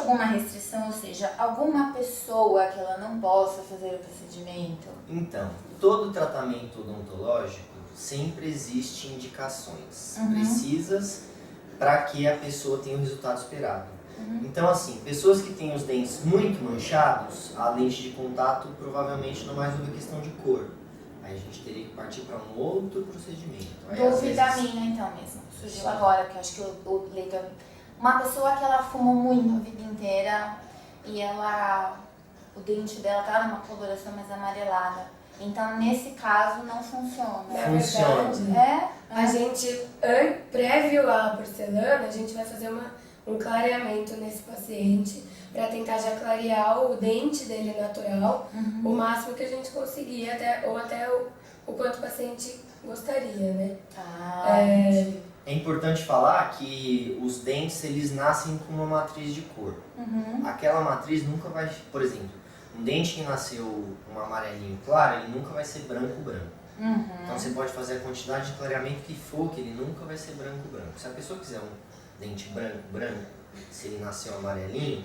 alguma restrição, ou seja, alguma pessoa que ela não possa fazer o procedimento? Então, todo tratamento odontológico sempre existe indicações precisas para que a pessoa tenha o resultado esperado. Então, assim, pessoas que têm os dentes muito manchados, a lente de contato provavelmente não vai resolver questão de cor. Aí a gente teria que partir para um outro procedimento. Aí, Dúvida minha, então, mesmo. Surgiu agora, que eu acho que o leitor... Uma pessoa que ela fumou muito a vida inteira e o dente dela tá numa coloração mais amarelada. Então, nesse caso, não funciona. Na Funciona. verdade, a gente, prévio à porcelana, a gente vai fazer um clareamento nesse paciente para tentar já clarear o dente dele natural o máximo que a gente conseguir, ou até o quanto o paciente gostaria, né? É importante falar que os dentes, eles nascem com uma matriz de cor. Aquela matriz nunca vai, por exemplo, um dente que nasceu um amarelinho claro, ele nunca vai ser branco-branco. Então você pode fazer a quantidade de clareamento que for, que ele nunca vai ser branco-branco. Se a pessoa quiser um dente branco-branco, se ele nasceu amarelinho,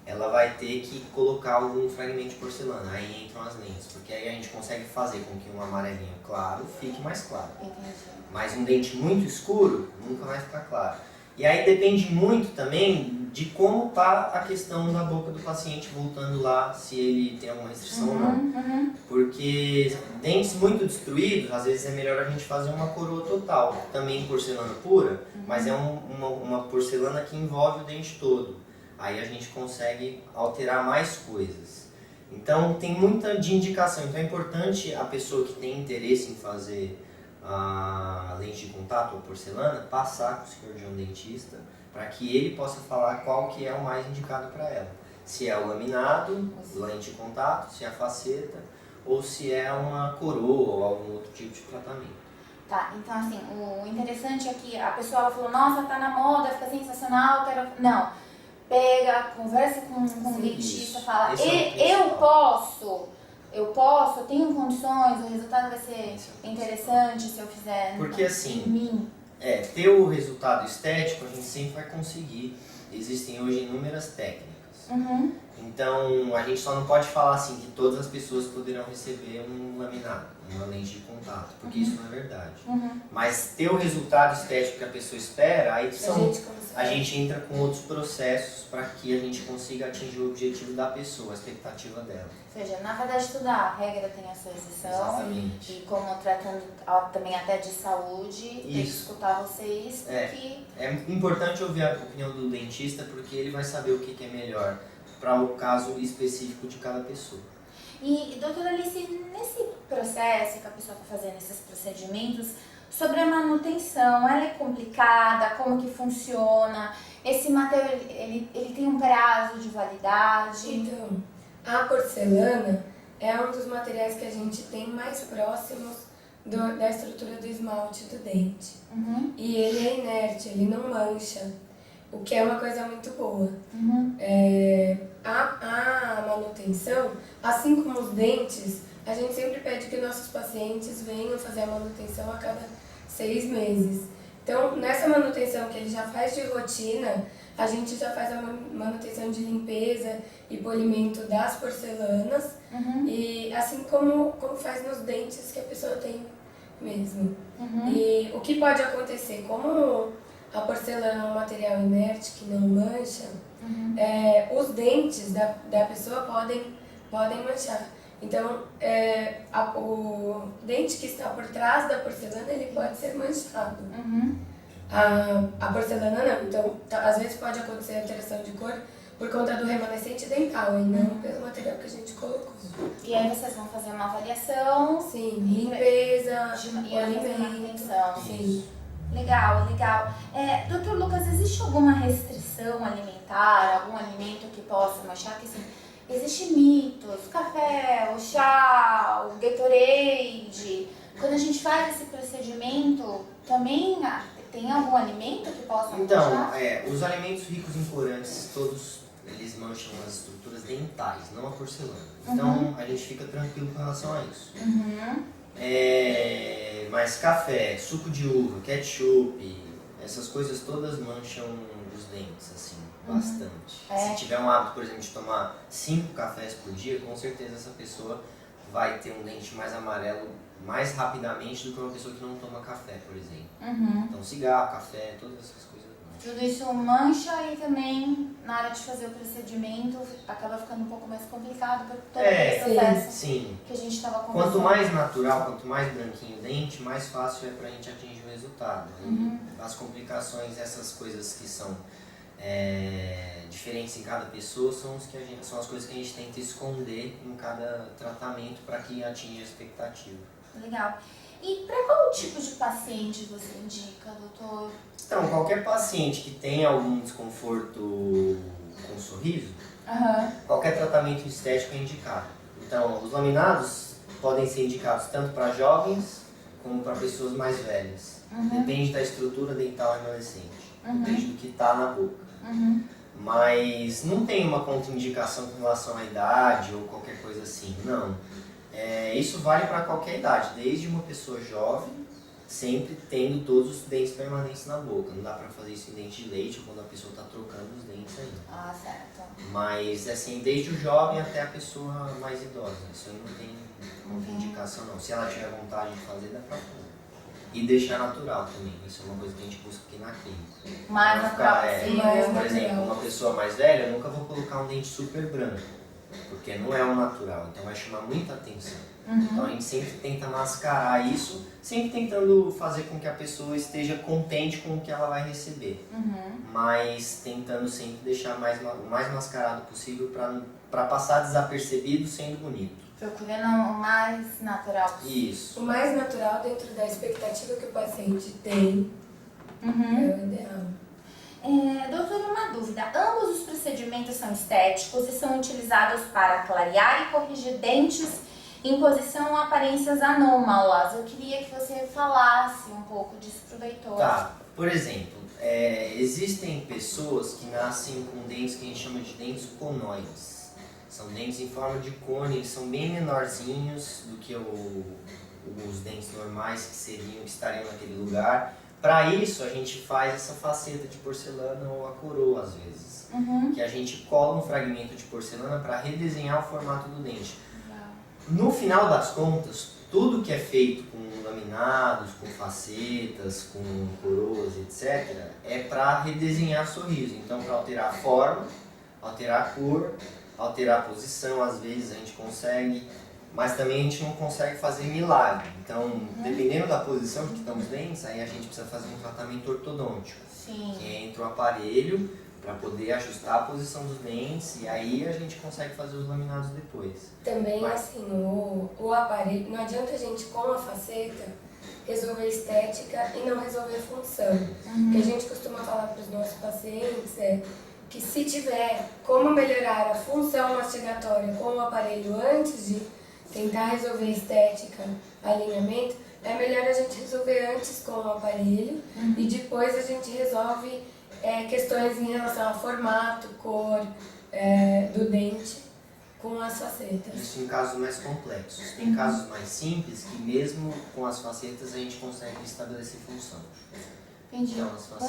ela vai ter que colocar algum fragmento de porcelana. Aí entram as lentes, porque aí a gente consegue fazer com que um amarelinho claro fique mais claro. Mas um dente muito escuro nunca vai ficar claro. E aí depende muito também de como está a questão da boca do paciente, voltando lá, se ele tem alguma restrição ou não. Porque dentes muito destruídos, às vezes é melhor a gente fazer uma coroa total. Também porcelana pura, mas é uma porcelana que envolve o dente todo. Aí a gente consegue alterar mais coisas. Então tem muita de indicação. Então é importante a pessoa que tem interesse em fazer a lente de contato ou porcelana passar com o cirurgião dentista para que ele possa falar qual que é o mais indicado para ela. Se é o laminado, lente de contato, se é a faceta ou se é uma coroa ou algum outro tipo de tratamento. Tá, então assim, o interessante é que a pessoa ela falou, nossa, tá na moda, fica sensacional, quero... Não, pega, conversa com o dentista, fala, eu tenho condições, o resultado vai ser interessante se eu fizer. Porque assim, ter o resultado estético a gente sempre vai conseguir. Existem hoje inúmeras técnicas. Então a gente só não pode falar assim que todas as pessoas poderão receber um laminado, uma lente de contato, porque isso não é verdade. Mas ter o resultado estético que a pessoa espera, aí a gente entra com outros processos para que a gente consiga atingir o objetivo da pessoa, a expectativa dela. Ou seja, na verdade toda a regra tem a sua exceção. Exatamente. E como tratando também até de saúde, tem que escutar vocês, porque... É importante ouvir a opinião do dentista, porque ele vai saber o que é melhor para o caso específico de cada pessoa. E, doutora Alice, nesse processo que a pessoa está fazendo esses procedimentos, sobre a manutenção, ela é complicada, como que funciona? Esse material, ele tem um prazo de validade? Então, a porcelana é um dos materiais que a gente tem mais próximos da estrutura do esmalte do dente. E ele é inerte, ele não mancha, o que é uma coisa muito boa. A manutenção, assim como os dentes, a gente sempre pede que nossos pacientes venham fazer a manutenção a cada 6 meses. Então, nessa manutenção que ele já faz de rotina, a gente já faz a manutenção de limpeza e polimento das porcelanas, e assim como faz nos dentes que a pessoa tem mesmo. E o que pode acontecer, como a porcelana é um material inerte que não mancha, os dentes da pessoa podem manchar. Então, o dente que está por trás da porcelana, ele pode ser manchado. A porcelana não. Então, às vezes pode acontecer alteração de cor por conta do remanescente dental e não pelo material que a gente colocou. E aí vocês vão fazer uma avaliação? Sim, limpeza, e manutenção. Sim. Legal, legal. Doutor Lucas, existe alguma restrição alimentar, algum alimento que possa manchar? Porque assim, existem mitos, o café, o chá, o Gatorade. Quando a gente faz esse procedimento, também tem algum alimento que possa manchar? Então, os alimentos ricos em corantes, todos eles mancham as estruturas dentais, não a porcelana. Então, a gente fica tranquilo com relação a isso. Mas café, suco de uva, ketchup, essas coisas todas mancham os dentes, assim. bastante. É. Se tiver um hábito, por exemplo, de tomar 5 cafés por dia, com certeza essa pessoa vai ter um dente mais amarelo mais rapidamente do que uma pessoa que não toma café, por exemplo. Então cigarro, café, todas essas coisas. Tudo isso mancha e também na hora de fazer o procedimento acaba ficando um pouco mais complicado por todo esse processo Sim. que a gente estava conversando. Quanto mais natural, quanto mais branquinho o dente, mais fácil é pra gente atingir o resultado. As complicações, essas coisas que são diferentes em cada pessoa, são as coisas que a gente tenta esconder em cada tratamento para que atinja a expectativa. Legal. E para qual tipo de paciente você indica, doutor? Então, qualquer paciente que tenha algum desconforto com o sorriso, qualquer tratamento estético é indicado. Então, os laminados podem ser indicados tanto para jovens como para pessoas mais velhas. Depende da estrutura dental remanescente, depende do que está na boca. Mas não tem uma contraindicação com relação à idade ou qualquer coisa assim, não. Isso vale para qualquer idade, desde uma pessoa jovem, sempre tendo todos os dentes permanentes na boca. Não dá para fazer isso em dente de leite ou quando a pessoa está trocando os dentes ainda. Ah, certo. Mas assim, desde o jovem até a pessoa mais idosa. Isso aí não tem contraindicação não. Se ela tiver vontade de fazer, dá para fazer. E deixar natural também. Isso é uma coisa que a gente busca aqui na clínica. Mais natural possível. Por exemplo, uma pessoa mais velha, eu nunca vou colocar um dente super branco, porque não é o natural, então vai chamar muita atenção. Então a gente sempre tenta mascarar isso, sempre tentando fazer com que a pessoa esteja contente com o que ela vai receber. Mas tentando sempre deixar o mais mascarado possível para passar desapercebido sendo bonito. Procurando o mais natural possível. Isso. O mais natural dentro da expectativa que o paciente tem é o ideal. Doutor, uma dúvida. Ambos os procedimentos são estéticos e são utilizados para clarear e corrigir dentes em posição ou aparências anômalas. Eu queria que você falasse um pouco disso pro doutor. Tá. Por exemplo, existem pessoas que nascem com dentes que a gente chama de dentes conoides. São dentes em forma de cone, eles são bem menorzinhos do que os dentes normais que estariam naquele lugar. Para isso, a gente faz essa faceta de porcelana ou a coroa, às vezes. Que a gente cola um fragmento de porcelana para redesenhar o formato do dente. No final das contas, tudo que é feito com laminados, com facetas, com coroas, etc., é para redesenhar sorriso. Então, para alterar a forma, alterar a cor, alterar a posição, às vezes a gente consegue, mas também a gente não consegue fazer milagre. Então, dependendo da posição que estão os dentes, aí a gente precisa fazer um tratamento ortodôntico. Sim. Que entra o aparelho para poder ajustar a posição dos dentes e aí a gente consegue fazer os laminados depois. Também, assim, o aparelho, não adianta a gente, com a faceta, resolver estética e não resolver função. O que a gente costuma falar para os nossos pacientes é que se tiver como melhorar a função mastigatória com o aparelho antes de tentar resolver estética, alinhamento, é melhor a gente resolver antes com o aparelho e depois a gente resolve questões em relação ao formato, cor do dente com as facetas. Isso em casos mais complexos. Tem casos mais simples que mesmo com as facetas a gente consegue estabelecer função. Entendi. Então, as facetas...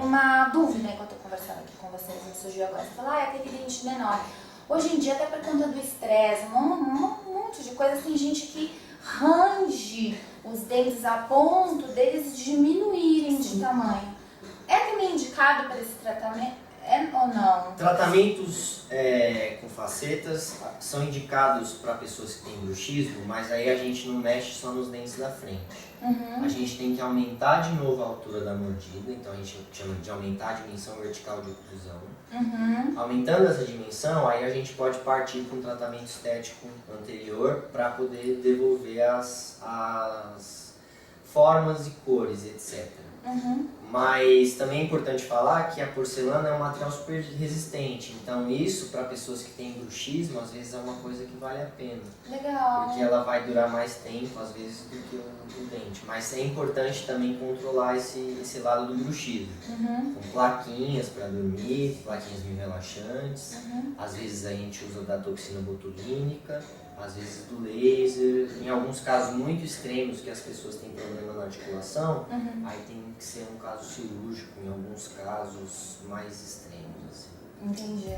Uma dúvida que eu tô conversando aqui com vocês, me surgiu agora. Você falou, aquele dente menor. Hoje em dia, até por conta do estresse, um monte de coisas, tem gente que range os dentes a ponto deles diminuírem de tamanho. É também indicado para esse tratamento? Ou não? Tratamentos com facetas são indicados para pessoas que têm bruxismo, mas aí a gente não mexe só nos dentes da frente. A gente tem que aumentar de novo a altura da mordida, então a gente chama de aumentar a dimensão vertical de oclusão. Aumentando essa dimensão, aí a gente pode partir para um tratamento estético anterior para poder devolver as formas e cores, etc. Mas também é importante falar que a porcelana é um material super resistente, então isso para pessoas que têm bruxismo às vezes é uma coisa que vale a pena. Legal. Porque ela vai durar mais tempo às vezes do que o dente. Mas é importante também controlar esse lado do bruxismo. Com plaquinhas para dormir, plaquinhas meio relaxantes. Às vezes a gente usa da toxina botulínica às vezes do laser, em alguns casos muito extremos que as pessoas têm problema na articulação, aí tem que ser um caso cirúrgico, em alguns casos mais extremos. Assim. Entendi.